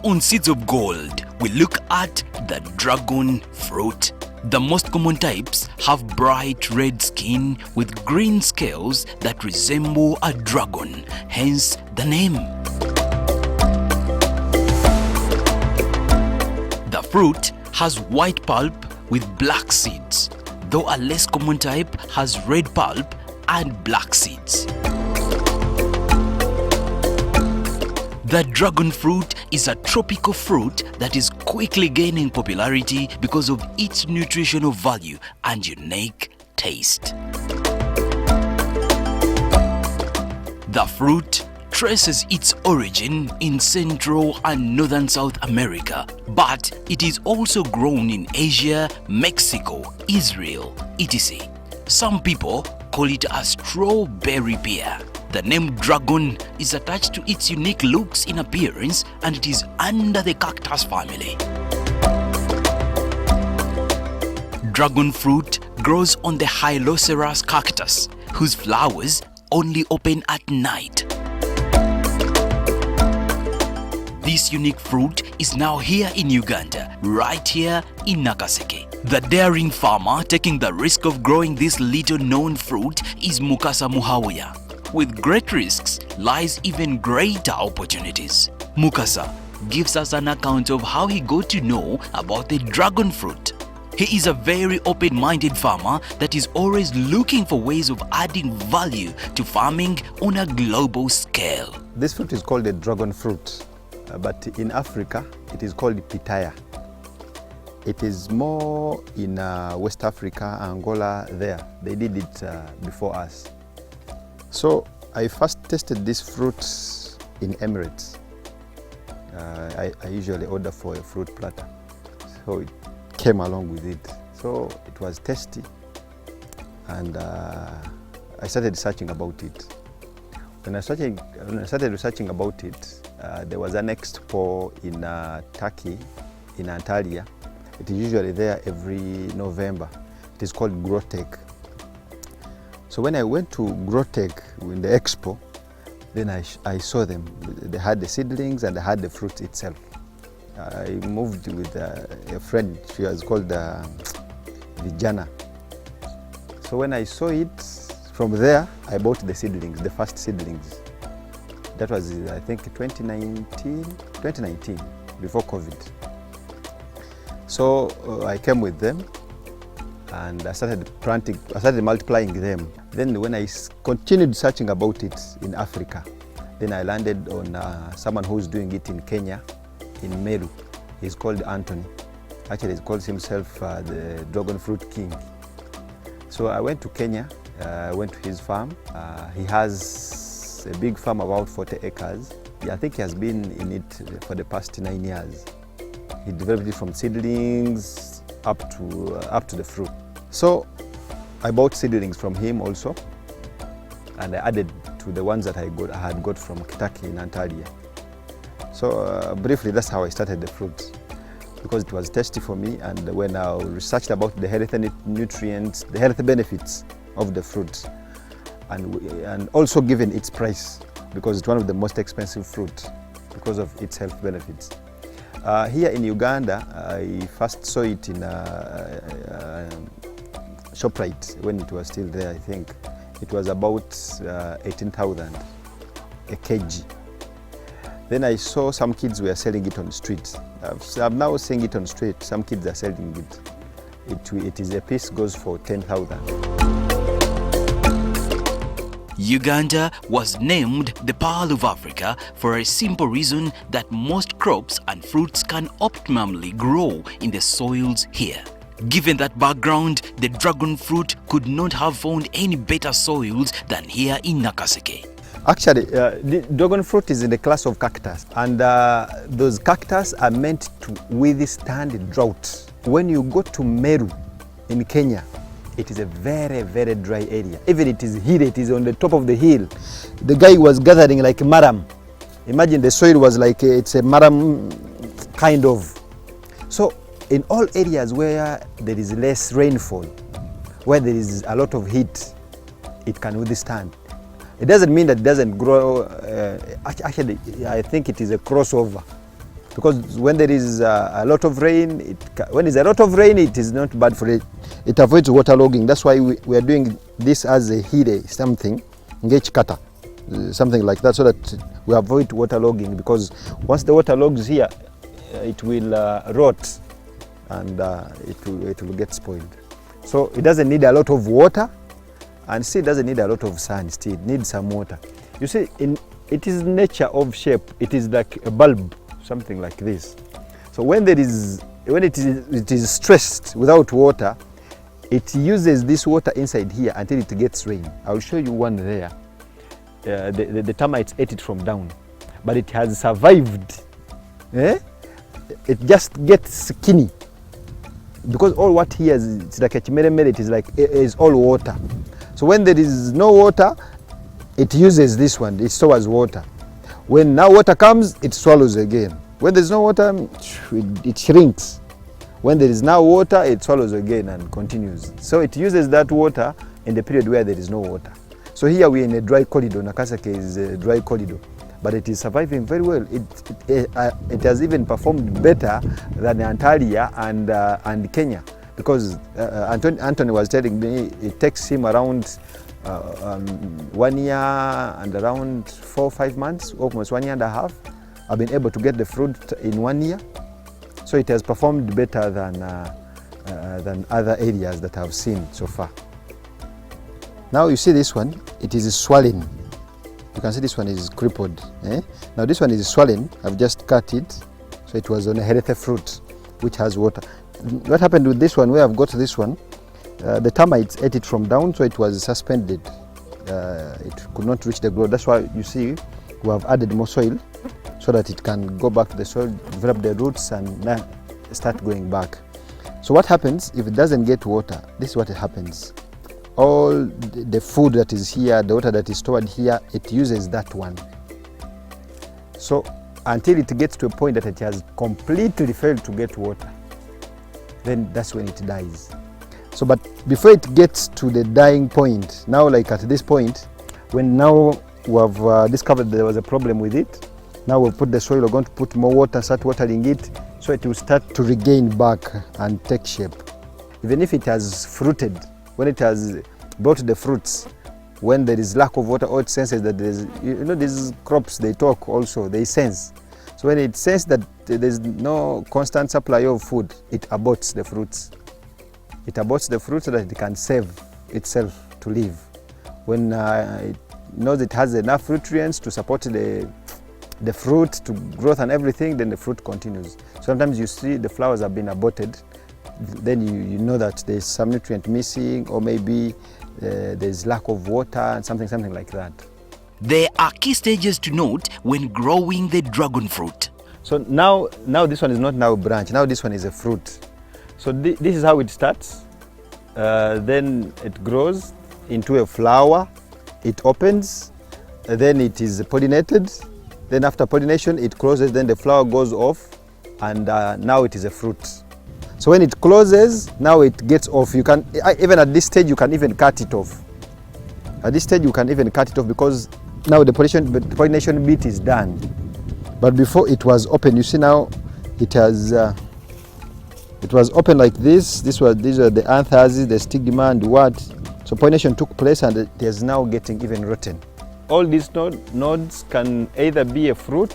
on Seeds of Gold, we look at the dragon fruit. The most common types have bright red skin with green scales that resemble a dragon, hence the name. The fruit has white pulp with black seeds, though a less common type has red pulp and black seeds. The dragon fruit is a tropical fruit that is quickly gaining popularity because of its nutritional value and unique taste. The fruit traces its origin in Central and Northern South America, but it is also grown in Asia, Mexico, Israel, etc. Some people call it a strawberry pear. The name dragon is attached to its unique looks in appearance, and it is under the cactus family. Dragon fruit grows on the Hyloceras cactus, whose flowers only open at night. This unique fruit is now here in Uganda, right here in Nakaseke. The daring farmer taking the risk of growing this little-known fruit is Mukasa Muhawiya. With great risks lies even greater opportunities. Mukasa gives us an account of how he got to know about the dragon fruit. He is a very open-minded farmer that is always looking for ways of adding value to farming on a global scale. This fruit is called the dragon fruit, but in Africa it is called pitaya. It is more in West Africa, Angola there. They did it before us. So I first tested this fruit in Emirates. I usually order for a fruit platter. So it came along with it. So it was tasty, and I started researching about it. When I started researching about it, there was an expo in Turkey, in Antalya. It is usually there every November. It is called Growtech. So when I went to Growtech in the expo, then I saw them. They had the seedlings and they had the fruit itself. I moved with a friend. She was called Vijana. So when I saw it, from there I bought the seedlings, the first seedlings. That was, I think, 2019, before COVID. So I came with them, and I started multiplying them. Then when I continued searching about it in Africa, then I landed on someone who's doing it in Kenya, in Meru. He's called Anthony. Actually, he calls himself the dragon fruit king. So I went to Kenya, went to his farm. He has a big farm, about 40 acres. I think he has been in it for the past 9 years. He developed it from seedlings up to the fruit. So I bought seedlings from him also, and I added to the ones that I had got from Kitaki in Antalya. So briefly, that's how I started the fruit, because it was tasty for me. And when I researched about the health and nutrients, the health benefits of the fruit, and also given its price, because it's one of the most expensive fruit because of its health benefits. Here in Uganda, I first saw it in ShopRite when it was still there. I think it was about 18,000 a kg. Then I saw some kids were selling it on the street. I'm now seeing it on the street. Some kids are selling it. It is a piece goes for 10,000. Uganda was named the Pearl of Africa for a simple reason that most crops and fruits can optimally grow in the soils here. Given that background, the dragon fruit could not have found any better soils than here in Nakaseke. Actually, the dragon fruit is in the class of cactus, and those cactus are meant to withstand drought. When you go to Meru in Kenya, it is a very, very dry area. Even it is hill, it is on the top of the hill. The guy was gathering like maram. Imagine the soil was like, it's a maram kind of. So in all areas where there is less rainfall, where there is a lot of heat, it can withstand. It doesn't mean that it doesn't grow. Actually, I think it is a crossover because when there is a lot of rain, when there's a lot of rain, it is not bad for it. It avoids waterlogging. That's why we are doing this as a hide, something, engage cutter, something like that, so that we avoid waterlogging, because once the water logs here, it will rot and it will get spoiled. So it doesn't need a lot of water, and still doesn't need a lot of sun. Still it needs some water. You see, it is nature of shape. It is like a bulb, something like this. So when it is stressed without water, it uses this water inside here until it gets rain. I will show you one there. The termites ate it from down, but it has survived. It just gets skinny because all what here is, it's like a chimeremere. It is all water. So when there is no water, it uses this one. It stores water. When now water comes, it swallows again. When there's no water, it shrinks. When there is now water, it swallows again and continues. So it uses that water in the period where there is no water. So here we're in a dry corridor. Nakaseke is a dry corridor, but it is surviving very well. It has even performed better than Antalya and Kenya, because Anthony was telling me it takes him around 1 year and around 4 or 5 months, almost 1 year and a half. I've been able to get the fruit in 1 year. So it has performed better than other areas that I've seen so far. Now you see this one, it is swollen. You can see this one is crippled. Now this one is swollen. I've just cut it, so it was on a healthy fruit which has water. What happened with this one, where I've got this one, the termites ate it from down, so it was suspended. It could not reach the growth. That's why you see we have added more soil so that it can go back to the soil, develop the roots, and start going back. So what happens if it doesn't get water? This is what happens. All the food that is here, the water that is stored here, it uses that one. So until it gets to a point that it has completely failed to get water, then that's when it dies. So but before it gets to the dying point, now like at this point, when now we have discovered there was a problem with it, now we'll put the soil, we're going to put more water, start watering it, so it will start to regain back and take shape. Even if it has fruited, when it has brought the fruits, when there is lack of water, or it senses that there's, these crops, they talk also, they sense. So when it senses that there's no constant supply of food, it aborts the fruits. It aborts the fruit so that it can save itself to live. When it knows it has enough nutrients to support the fruit, to growth and everything, then the fruit continues. Sometimes you see the flowers have been aborted, then you know that there's some nutrient missing, or maybe there's lack of water and something like that. There are key stages to note when growing the dragon fruit. So now this one is not now a branch, now this one is a fruit. So this is how it starts. Then it grows into a flower, it opens, then it is pollinated. Then after pollination it closes, then the flower goes off, and now it is a fruit. So when it closes, now it gets off. You can, even at this stage, you can even cut it off. At this stage, you can even cut it off, because now the pollination bit is done. But before it was open, you see now it has, it was open like this. These are the anthers, the stigma and what. So pollination took place, and it is now getting even rotten. All these nodes can either be a fruit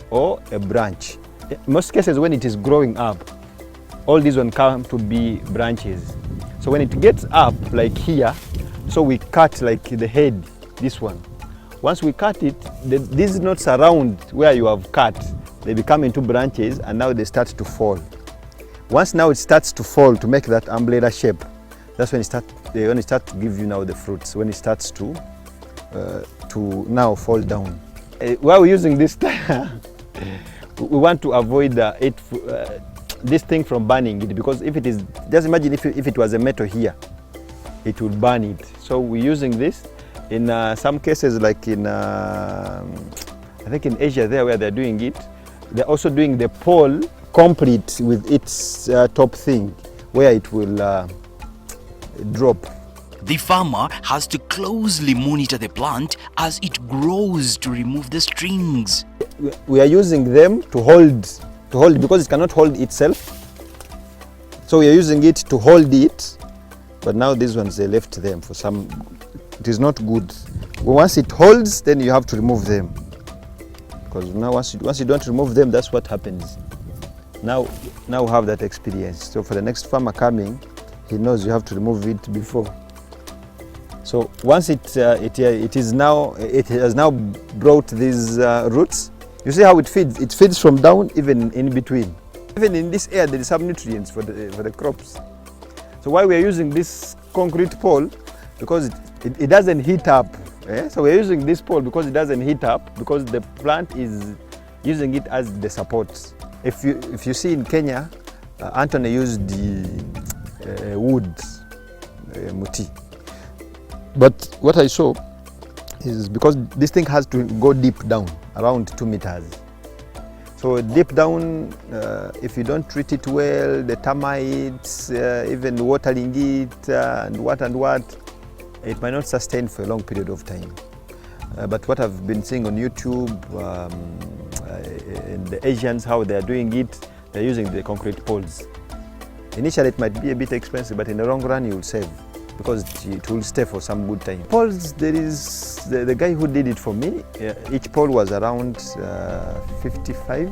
or a branch. In most cases, when it is growing up, all these ones come to be branches. So when it gets up, like here, so we cut like the head, this one. Once we cut it, these nodes around where you have cut, they become into branches, and now they start to fall. Once now it starts to fall to make that umbrella shape, that's when it start to give you now the fruits, when it starts to now fall down. While we're using this we want to avoid this thing from burning it, because if it is, just imagine if it was a metal here, it would burn it. So we're using this in some cases, like in I think in Asia there, where they're doing it, they're also doing the pole complete with its top thing, where it will drop. The farmer has to closely monitor the plant as it grows to remove the strings. We are using them to hold to hold it, because it cannot hold itself. So we are using it to hold it, but now these ones, they left them for some, it is not good. Once it holds, then you have to remove them, because now once you don't remove them, that's what happens. Now we have that experience. So for the next farmer coming, he knows you have to remove it before. So once it has now brought these roots. You see how it feeds? It feeds from down, even in between. Even in this air, there is some nutrients for the crops. So why we are using this concrete pole? Because it doesn't heat up. So we are using this pole because it doesn't heat up, because the plant is using it as the support. If you see in Kenya, Anthony used the wood, muti. But what I saw is, because this thing has to go deep down, around 2 meters. So deep down, if you don't treat it well, the termites, even watering it, and what, it might not sustain for a long period of time. But what I've been seeing on YouTube, in the Asians, how they are doing it, they're using the concrete poles. Initially it might be a bit expensive, but in the long run you will save, because it will stay for some good time. Poles, there is the guy who did it for me. Each pole was around 55.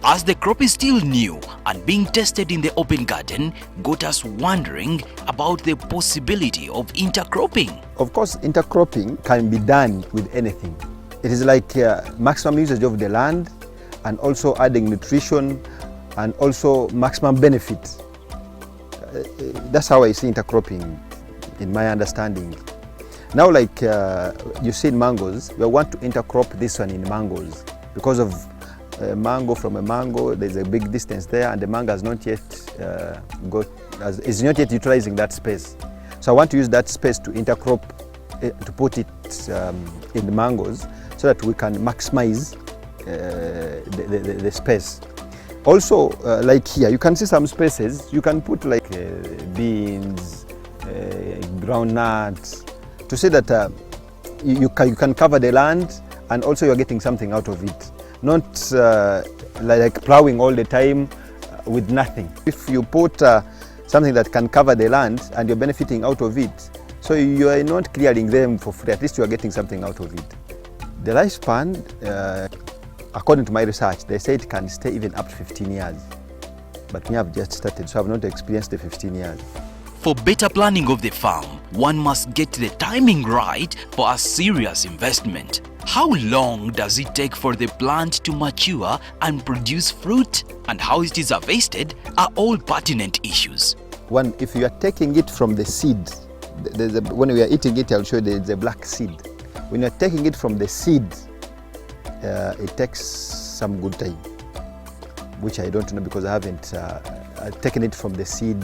As the crop is still new and being tested in the open garden, got us wondering about the possibility of intercropping. Of course, intercropping can be done with anything. It is like maximum usage of the land, and also adding nutrition, and also maximum benefit. That's how I see intercropping, in my understanding. Now, like you see in mangoes, we want to intercrop this one in mangoes, because of mango from a mango, there's a big distance there, and the mango has not yet is not yet utilizing that space. So I want to use that space to intercrop, to put it in the mangoes, so that we can maximize the space. Also, like here, you can see some spaces, you can put like beans, groundnuts, to say that you can cover the land, and also you're getting something out of it. Not like plowing all the time with nothing. If you put something that can cover the land and you're benefiting out of it, so you are not clearing them for free, at least you are getting something out of it. The lifespan, according to my research, they say it can stay even up to 15 years. But me, I've just started, so I've not experienced the 15 years. For better planning of the farm, one must get the timing right for a serious investment. How long does it take for the plant to mature and produce fruit, and how it is harvested are all pertinent issues. One, if you are taking it from the seed, when we are eating it, I'll show you there's a black seed. When you're taking it from the seed, it takes some good time, which I don't know because I haven't taken it from the seed.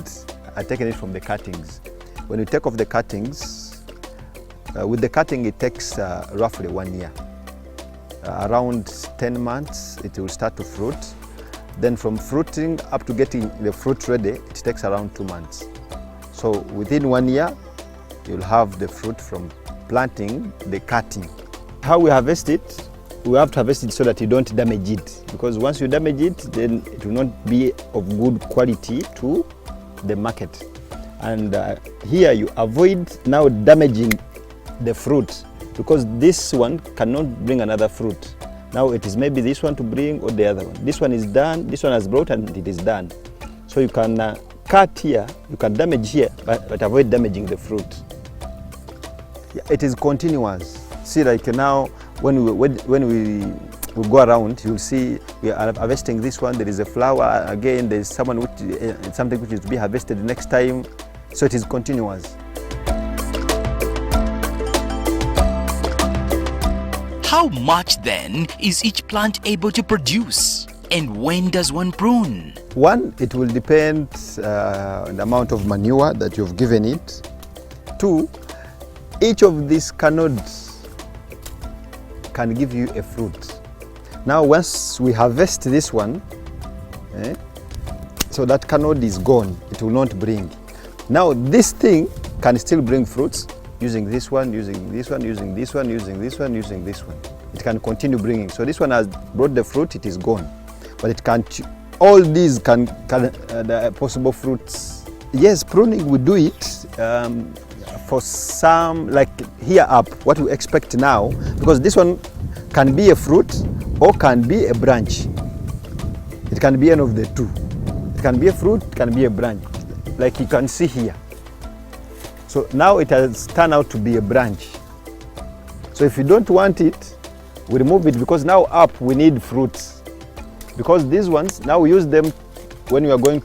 I've taken it from the cuttings. When you take off the cuttings, with the cutting it takes roughly 1 year. Around 10 months it will start to fruit. Then from fruiting up to getting the fruit ready, it takes around 2 months. So within 1 year, you'll have the fruit from planting, the cutting. How we harvest it, we have to harvest it so that you don't damage it. Because once you damage it, then it will not be of good quality to the market. And here you avoid now damaging the fruit, because this one cannot bring another fruit. Now it is maybe this one to bring or the other one. This one is done, this one has brought and it is done. So you can cut here, you can damage here, but avoid damaging the fruit. Yeah, it is continuous. See, like now when we go around, you'll see we are harvesting this one, there is a flower, again there's something which is to be harvested the next time. So it is continuous. How much then is each plant able to produce? And when does one prune? One, it will depend on the amount of manure that you've given it. Two, each of these canodes can give you a fruit. Now once we harvest this one, so that canode is gone, it will not bring. Now this thing can still bring fruits using this one, using this one, using this one, using this one, using this one. It can continue bringing. So this one has brought the fruit, it is gone. But it can't, all these can the possible fruits. Yes, pruning, we do it for some, like here up, what we expect now, because this one can be a fruit or can be a branch. It can be any of the two. It can be a fruit, it can be a branch, like you can see here. So now it has turned out to be a branch. So if you don't want it, we remove it, because now up we need fruits. Because these ones, now we use them when we are going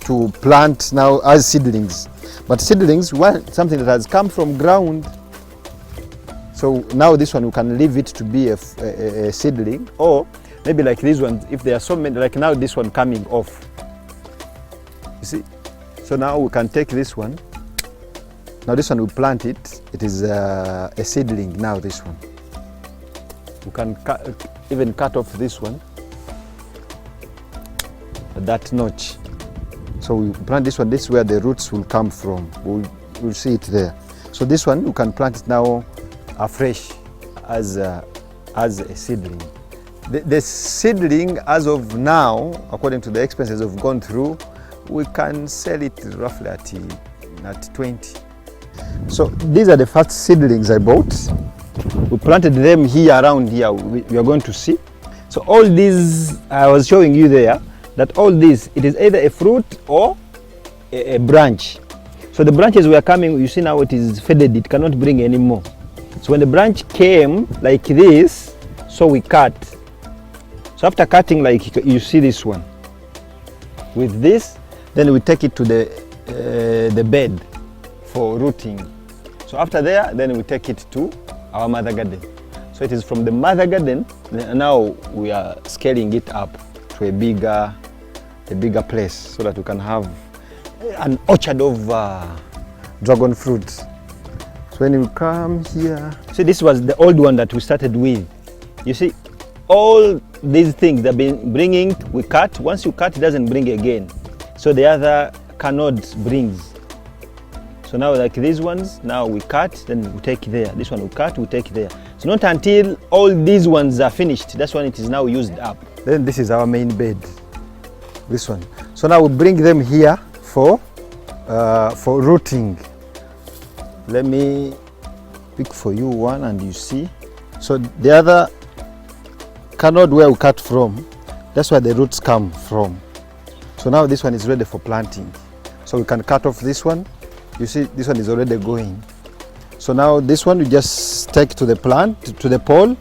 to plant now as seedlings. But seedlings, something that has come from ground. So now this one, we can leave it to be a seedling. Or maybe like these ones, if there are so many, like now this one coming off. You see? So now we can take this one. Now this one, we plant it. It is a seedling now, this one. We can even cut off this one. That notch. So we plant this one, this is where the roots will come from. We'll see it there. So this one, you can plant it now afresh as a seedling. The seedling, as of now, according to the expenses we've gone through, we can sell it roughly at 20. So these are the first seedlings I bought. We planted them here, around here, we are going to see. So all these, I was showing you there, that all this, it is either a fruit or a branch. So the branches were coming, you see now it is faded, it cannot bring any more. So when the branch came like this, so we cut. So after cutting, like you see this one, with this, then we take it to the bed for rooting. So after there, then we take it to our mother garden. So it is from the mother garden, now we are scaling it up to a bigger place, so that we can have an orchard of dragon fruit. So when you come here, see, this was the old one that we started with. You see, all these things they've been bringing, we cut. Once you cut, it doesn't bring again. So the other canode brings. So now like these ones, now we cut, then we take there. This one we cut, we take there. So not until all these ones are finished, that's when it is now used up. Then this is our main bed, this one. So now we bring them here for rooting. Let me pick for you one and you see. So the other canode where we cut from, that's where the roots come from. So now this one is ready for planting. So we can cut off this one. You see, this one is already going. So now this one you just take to the plant, to the pole.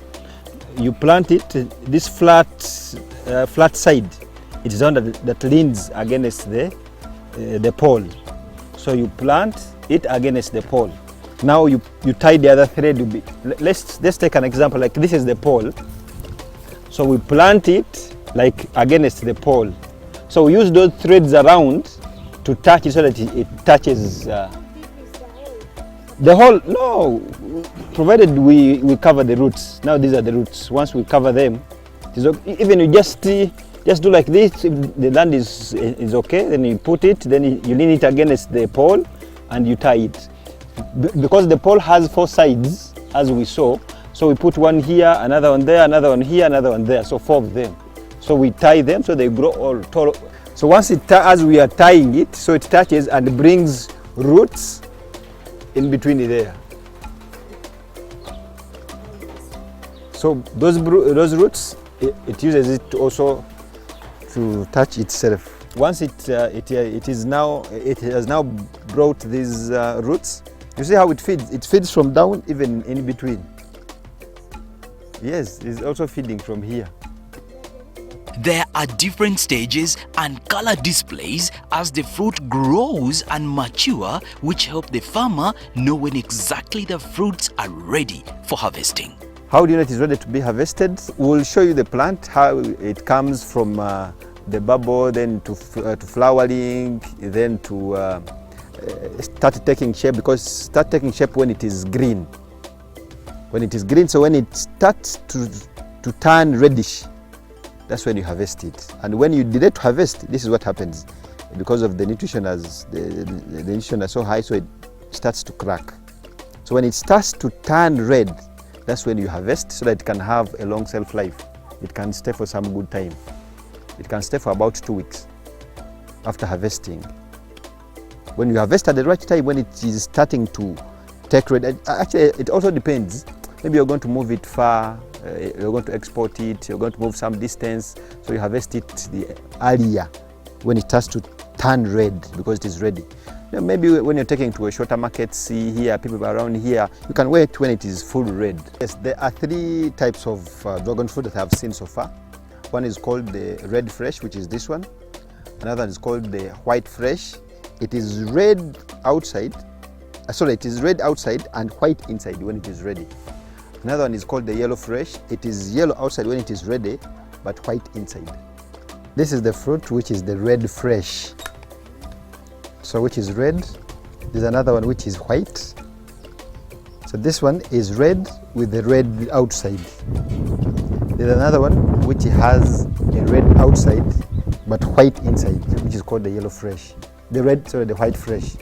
You plant it, this flat side, it is one that leans against the pole. So you plant it against the pole. Now you tie the other thread. Let's take an example, like this is the pole. So we plant it like against the pole. So we use those threads around to touch it so that it touches the whole, no, provided we cover the roots. Now these are the roots. Once we cover them, even you just do like this. If the land is okay, then you put it, then you lean it against the pole and you tie it. Because the pole has 4 sides, as we saw, so we put one here, another one there, another one here, another one there, so 4 of them. So we tie them so they grow all tall. So once as we are tying it, so it touches and brings roots in between there. So those roots, it uses it also to touch itself. Once it has now brought these roots. You see how it feeds? It feeds from down, even in between. Yes, it's also feeding from here. There are different stages and color displays as the fruit grows and mature, which help the farmer know when exactly the fruits are ready for harvesting. How do you know it is ready to be harvested? We'll show you the plant, how it comes from the bubble, then to flowering, then to start taking shape, because start taking shape when it is green. When it is green, so when it starts to turn reddish, that's when you harvest it. And when you delay to harvest, this is what happens. Because of the nutrition, as the nutrition is so high, so it starts to crack. So when it starts to turn red, that's when you harvest, so that it can have a long shelf life. It can stay for some good time. It can stay for about 2 weeks after harvesting. When you harvest at the right time, when it is starting to take red, actually it also depends. Maybe you're going to move it far, you're going to export it, you're going to move some distance, so you harvest it the earlier when it starts to turn red, because it is ready. Maybe when you're taking to a shorter market, see here, people around here, you can wait when it is full red. Yes, there are 3 types of dragon fruit that I've seen so far. One is called the red fresh, which is this one. Another is called the white fresh. It is red outside, it is red outside and white inside when it is ready. Another one is called the yellow fresh. It is yellow outside when it is ready, but white inside. This is the fruit, which is the red fresh. So which is red. There's another one which is white. So this one is red with the red outside. There's another one which has a red outside but white inside, which is called the yellow fresh. The white fresh.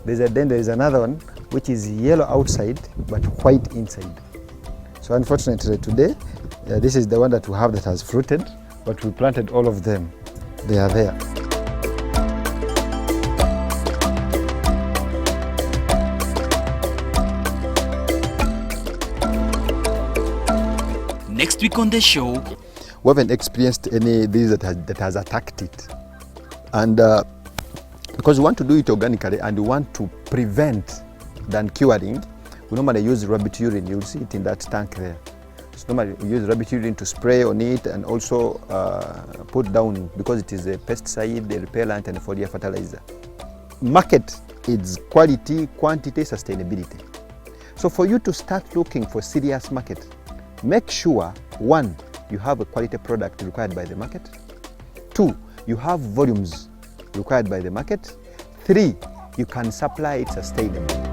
Then there is another one which is yellow outside but white inside. So unfortunately today, this is the one that we have that has fruited, but we planted all of them. They are there. Next week on the show, we haven't experienced any disease that has attacked it. And because we want to do it organically and we want to prevent than curing, we normally use rabbit urine. You'll see it in that tank there. So normally we use rabbit urine to spray on it and also put down, because it is a pesticide, a repellent and a foliar fertilizer. Market is quality, quantity, sustainability. So for you to start looking for serious market, make sure, 1, you have a quality product required by the market. 2, you have volumes required by the market. 3, you can supply it sustainably.